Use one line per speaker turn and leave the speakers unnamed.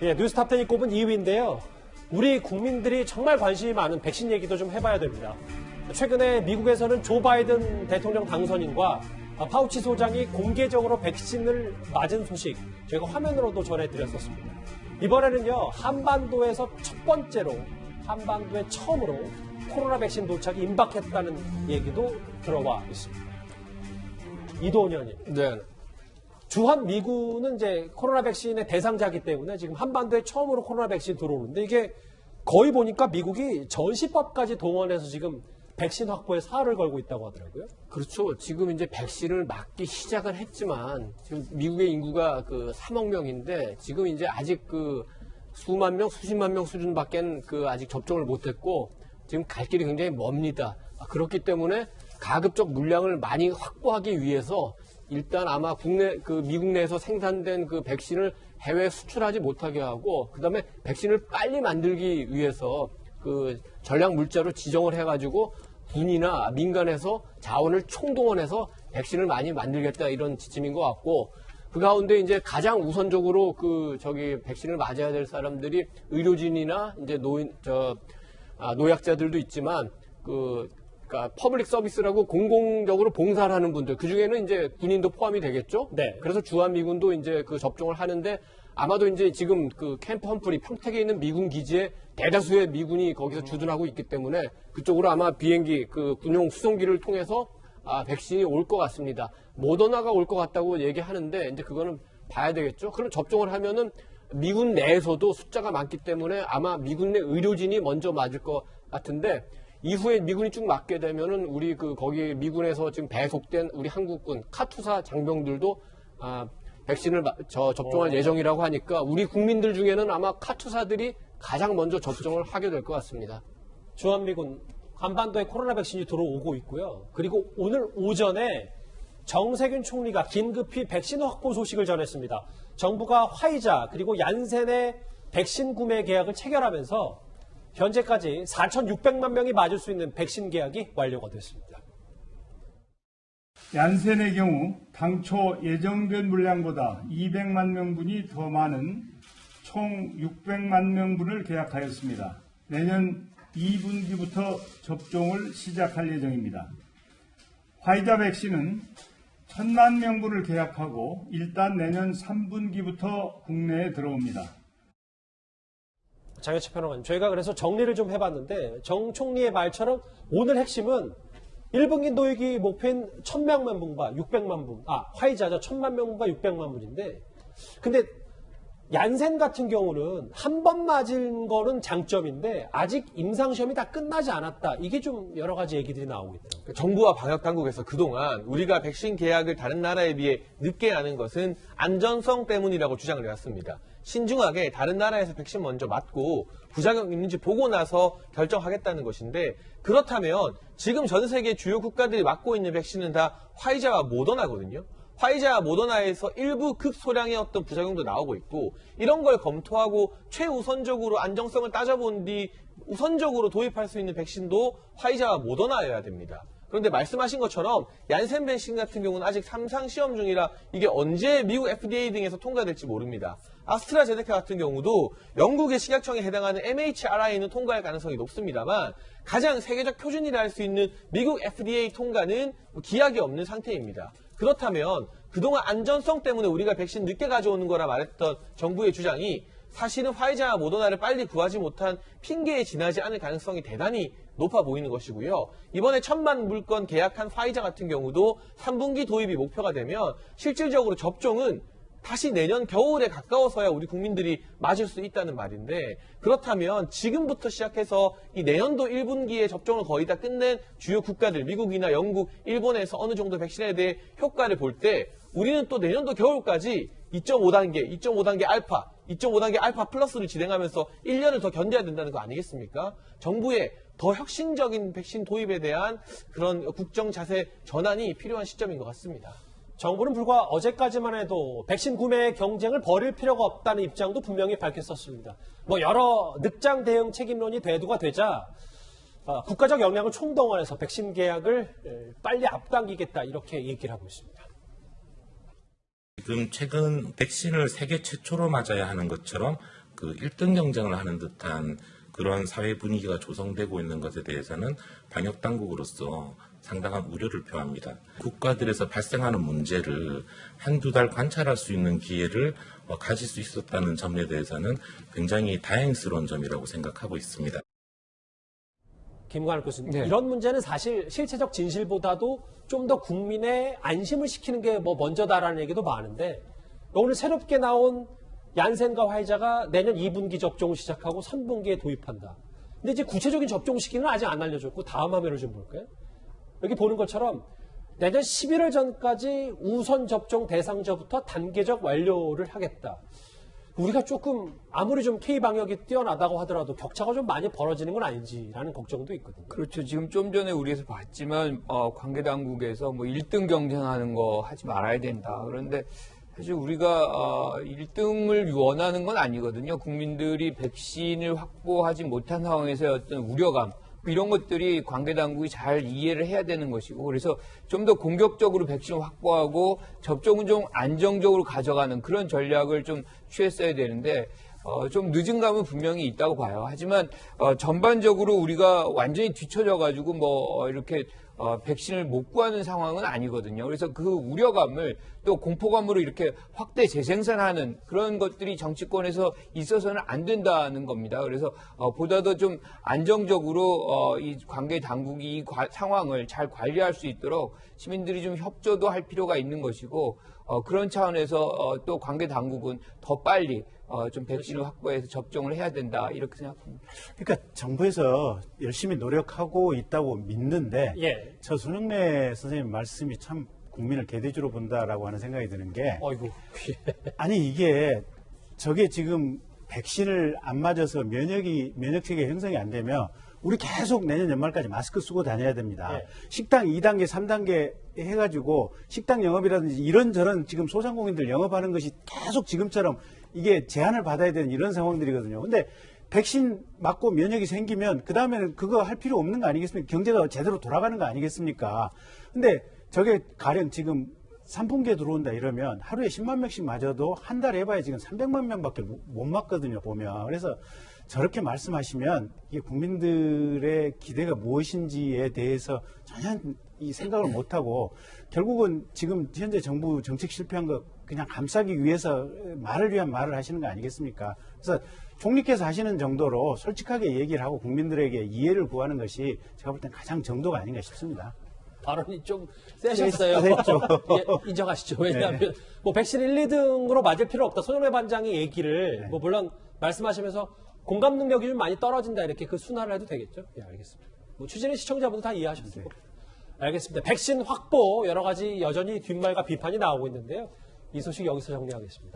예, 뉴스탑10이 꼽은 2위인데요. 우리 국민들이 정말 관심이 많은 백신 얘기도 좀 해봐야 됩니다. 최근에 미국에서는 조 바이든 대통령 당선인과 파우치 소장이 공개적으로 백신을 맞은 소식 저희가 화면으로도 전해드렸었습니다. 이번에는요, 한반도에서 첫 번째로, 한반도에 처음으로 코로나 백신 도착이 임박했다는 얘기도 들어와 있습니다. 이도훈 의원님.
네.
주한 미군은 이제 코로나 백신의 대상자이기 때문에 지금 한반도에 처음으로 코로나 백신 들어오는데 이게 거의 보니까 미국이 전시법까지 동원해서 지금 백신 확보에 사활을 걸고 있다고 하더라고요.
그렇죠. 지금 이제 백신을 맞기 시작을 했지만 지금 미국의 인구가 그 3억 명인데 지금 이제 아직 그 수만 명, 수십만 명 수준밖에 그 아직 접종을 못했고 지금 갈 길이 굉장히 멉니다. 그렇기 때문에 가급적 물량을 많이 확보하기 위해서 일단 아마 미국 내에서 생산된 그 백신을 해외에 수출하지 못하게 하고, 그 다음에 백신을 빨리 만들기 위해서 그 전략 물자로 지정을 해가지고 군이나 민간에서 자원을 총동원해서 백신을 많이 만들겠다 이런 지침인 것 같고, 그 가운데 이제 가장 우선적으로 백신을 맞아야 될 사람들이 의료진이나 이제 노약자들도 있지만 그러니까 퍼블릭 서비스라고 공공적으로 봉사를 하는 분들, 그 중에는 이제 군인도 포함이 되겠죠.
네.
그래서 주한미군도 이제 그 접종을 하는데 아마도 이제 지금 그 캠프 험프리 평택에 있는 미군 기지에 대다수의 미군이 거기서 주둔하고 있기 때문에 그쪽으로 아마 비행기 그 군용 수송기를 통해서 백신이 올 것 같습니다. 모더나가 올 것 같다고 얘기하는데 이제 그거는 봐야 되겠죠. 그럼 접종을 하면은 미군 내에서도 숫자가 많기 때문에 아마 미군 내 의료진이 먼저 맞을 것 같은데, 이후에 미군이 쭉 맞게 되면은 우리 거기 미군에서 지금 배속된 우리 한국군 카투사 장병들도 백신을 접종할 예정이라고 하니까 우리 국민들 중에는 아마 카투사들이 가장 먼저 접종을 하게 될 것 같습니다.
주한미군 한반도에 코로나 백신이 들어오고 있고요. 그리고 오늘 오전에 정세균 총리가 긴급히 백신 확보 소식을 전했습니다. 정부가 화이자 그리고 얀센의 백신 구매 계약을 체결하면서 현재까지 4,600만 명이 맞을 수 있는 백신 계약이 완료가 됐습니다.
얀센의 경우 당초 예정된 물량보다 200만 명분이 더 많은 총 600만 명분을 계약하였습니다. 내년 2분기부터 접종을 시작할 예정입니다. 화이자 백신은 1,000만 명분을 계약하고 일단 내년 3분기부터 국내에 들어옵니다.
장혜철 평론가님, 저희가 그래서 정리를 좀 해봤는데 정 총리의 말처럼 오늘 핵심은 1분기 도입이 목표인 1,000만 분과 600만 분, 화이자죠. 1,000만 명분과 600만 분인데, 근데 얀센 같은 경우는 한 번 맞은 거는 장점인데 아직 임상시험이 다 끝나지 않았다. 이게 좀 여러 가지 얘기들이 나오고 있더라고요.
정부와 방역당국에서 그동안 우리가 백신 계약을 다른 나라에 비해 늦게 하는 것은 안전성 때문이라고 주장을 해왔습니다. 신중하게 다른 나라에서 백신 먼저 맞고 부작용 있는지 보고 나서 결정하겠다는 것인데, 그렇다면 지금 전 세계 주요 국가들이 맞고 있는 백신은 다 화이자와 모더나거든요. 화이자와 모더나에서 일부 극소량의 어떤 부작용도 나오고 있고, 이런 걸 검토하고 최우선적으로 안정성을 따져본 뒤 우선적으로 도입할 수 있는 백신도 화이자와 모더나여야 됩니다. 그런데 말씀하신 것처럼 얀센 백신 같은 경우는 아직 3상 시험 중이라 이게 언제 미국 FDA 등에서 통과될지 모릅니다. 아스트라제네카 같은 경우도 영국의 식약청에 해당하는 MHRA는 통과할 가능성이 높습니다만 가장 세계적 표준이라 할 수 있는 미국 FDA 통과는 기약이 없는 상태입니다. 그렇다면 그동안 안전성 때문에 우리가 백신 늦게 가져오는 거라 말했던 정부의 주장이 사실은 화이자와 모더나를 빨리 구하지 못한 핑계에 지나지 않을 가능성이 대단히 높아 보이는 것이고요. 이번에 1,000만 물건 계약한 화이자 같은 경우도 3분기 도입이 목표가 되면 실질적으로 접종은 다시 내년 겨울에 가까워서야 우리 국민들이 맞을 수 있다는 말인데, 그렇다면 지금부터 시작해서 이 내년도 1분기에 접종을 거의 다 끝낸 주요 국가들, 미국이나 영국, 일본에서 어느 정도 백신에 대해 효과를 볼 때 우리는 또 내년도 겨울까지 2.5단계 알파, 2.5단계 알파 플러스를 진행하면서 1년을 더 견뎌야 된다는 거 아니겠습니까? 정부의 더 혁신적인 백신 도입에 대한 그런 국정 자세 전환이 필요한 시점인 것 같습니다.
정부는 불과 어제까지만 해도 백신 구매 경쟁을 벌일 필요가 없다는 입장도 분명히 밝혔었습니다. 여러 늑장 대응 책임론이 대두가 되자 국가적 역량을 총동원해서 백신 계약을 빨리 앞당기겠다, 이렇게 얘기를 하고 있습니다.
지금 최근 백신을 세계 최초로 맞아야 하는 것처럼 그 1등 경쟁을 하는 듯한 그런 사회 분위기가 조성되고 있는 것에 대해서는 방역 당국으로서 상당한 우려를 표합니다. 국가들에서 발생하는 문제를 한두 달 관찰할 수 있는 기회를 가질 수 있었다는 점에 대해서는 굉장히 다행스러운 점이라고 생각하고 있습니다.
김관욱 교수님,
네.
이런 문제는 사실 실체적 진실보다도 좀 더 국민의 안심을 시키는 게 뭐 먼저다라는 얘기도 많은데 오늘 새롭게 나온 얀센과 화이자가 내년 2분기 접종을 시작하고 3분기에 도입한다. 근데 이제 구체적인 접종 시기는 아직 안 알려졌고 다음 화면을 좀 볼까요? 여기 보는 것처럼 내년 11월 전까지 우선 접종 대상자부터 단계적 완료를 하겠다. 우리가 조금 아무리 좀 K방역이 뛰어나다고 하더라도 격차가 좀 많이 벌어지는 건 아닌지라는 걱정도 있거든요.
그렇죠. 지금 좀 전에 우리에서 봤지만 관계당국에서 뭐 1등 경쟁하는 거 하지 말아야 된다. 그런데 사실 우리가 1등을 원하는 건 아니거든요. 국민들이 백신을 확보하지 못한 상황에서의 어떤 우려감 이런 것들이 관계당국이 잘 이해를 해야 되는 것이고 그래서 좀 더 공격적으로 백신을 확보하고 접종은 좀 안정적으로 가져가는 그런 전략을 좀 취했어야 되는데 좀 늦은 감은 분명히 있다고 봐요. 하지만 전반적으로 우리가 완전히 뒤처져가지고 뭐 이렇게 백신을 못 구하는 상황은 아니거든요. 그래서 그 우려감을 또 공포감으로 이렇게 확대 재생산하는 그런 것들이 정치권에서 있어서는 안 된다는 겁니다. 그래서 보다 더 좀 안정적으로 이 관계 당국이 이 상황을 잘 관리할 수 있도록 시민들이 좀 협조도 할 필요가 있는 것이고 그런 차원에서 또 관계 당국은 더 빨리 좀 백신을 확보해서 접종을 해야 된다 이렇게 생각합니다.
그러니까 정부에서 열심히 노력하고 있다고 믿는데
예.
저 손흥래 선생님 말씀이 참 국민을 개돼지로 본다라고 하는 생각이 드는 게
어이구.
아니 이게 저게 지금 백신을 안 맞아서 면역 체계 형성이 안 되면 우리 계속 내년 연말까지 마스크 쓰고 다녀야 됩니다.
네.
식당 2단계, 3단계 해가지고 식당 영업이라든지 이런저런 지금 소상공인들 영업하는 것이 계속 지금처럼 이게 제한을 받아야 되는 이런 상황들이거든요. 근데 백신 맞고 면역이 생기면 그 다음에는 그거 할 필요 없는 거 아니겠습니까? 경제가 제대로 돌아가는 거 아니겠습니까? 근데 저게 가령 지금 3분기에 들어온다 이러면 하루에 10만 명씩 맞아도 한 달 해봐야 지금 300만 명밖에 못 맞거든요, 보면. 그래서 저렇게 말씀하시면 이게 국민들의 기대가 무엇인지에 대해서 전혀 이 생각을 못하고 결국은 지금 현재 정부 정책 실패한 거 그냥 감싸기 위해서 말을 위한 말을 하시는 거 아니겠습니까? 그래서 총리께서 하시는 정도로 솔직하게 얘기를 하고 국민들에게 이해를 구하는 것이 제가 볼 땐 가장 정도가 아닌가 싶습니다.
발언이 좀 세셨어요.
세죠.
예, 인정하시죠. 왜냐하면 뭐 백신 1, 2등으로 맞을 필요 없다. 손흥민 반장의 얘기를 뭐 물론 말씀하시면서 공감 능력이 좀 많이 떨어진다 이렇게 그 순화를 해도 되겠죠. 예, 알겠습니다. 뭐 취재는 시청자분들 다 이해하셨을 거고. 알겠습니다. 백신 확보 여러 가지 여전히 뒷말과 비판이 나오고 있는데요. 이 소식 여기서 정리하겠습니다.